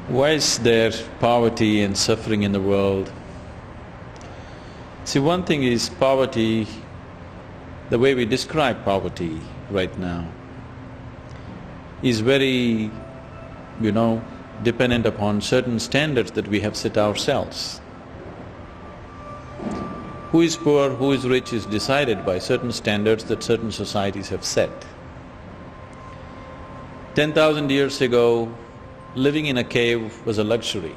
Why is there poverty and suffering in the world? See, one thing is poverty, the way we describe poverty right now, is very, dependent upon certain standards that we have set ourselves. Who is poor, who is rich is decided by certain standards that certain societies have set. 10,000 years ago, living in a cave was a luxury.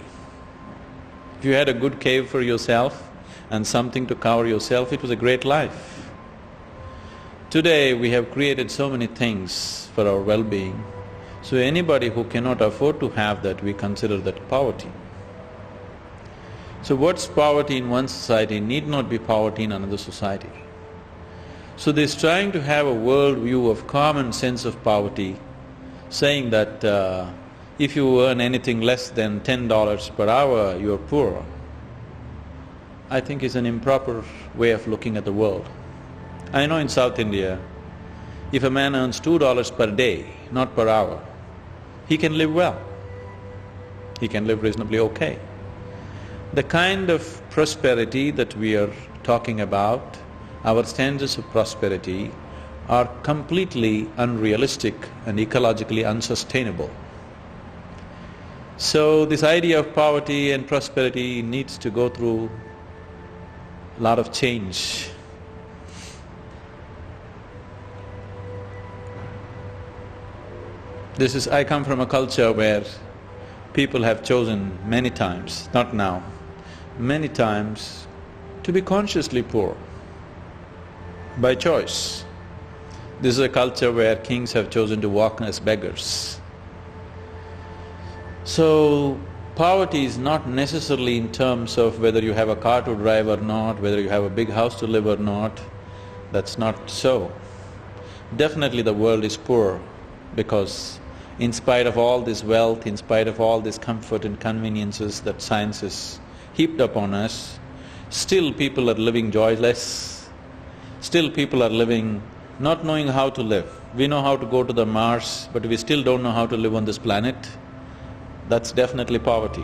If you had a good cave for yourself and something to cover yourself, it was a great life. Today, we have created so many things for our well-being, so anybody who cannot afford to have that, we consider that poverty. So what's poverty in one society need not be poverty in another society. So this trying to have a world view of common sense of poverty, saying that if you earn anything less than $10 per hour, you're poor, I think is an improper way of looking at the world. I know in South India, if a man earns $2 per day, not per hour, he can live well, he can live reasonably okay. The kind of prosperity that we are talking about, our standards of prosperity are completely unrealistic and ecologically unsustainable. So this idea of poverty and prosperity needs to go through a lot of change. I come from a culture where people have chosen many times, not now, many times to be consciously poor by choice. This is a culture where kings have chosen to walk as beggars. So, poverty is not necessarily in terms of whether you have a car to drive or not, whether you have a big house to live or not. That's not so. Definitely the world is poor because in spite of all this wealth, in spite of all this comfort and conveniences that science has heaped upon us, still people are living joyless, still people are living not knowing how to live. We know how to go to the Mars, but we still don't know how to live on this planet. That's definitely poverty.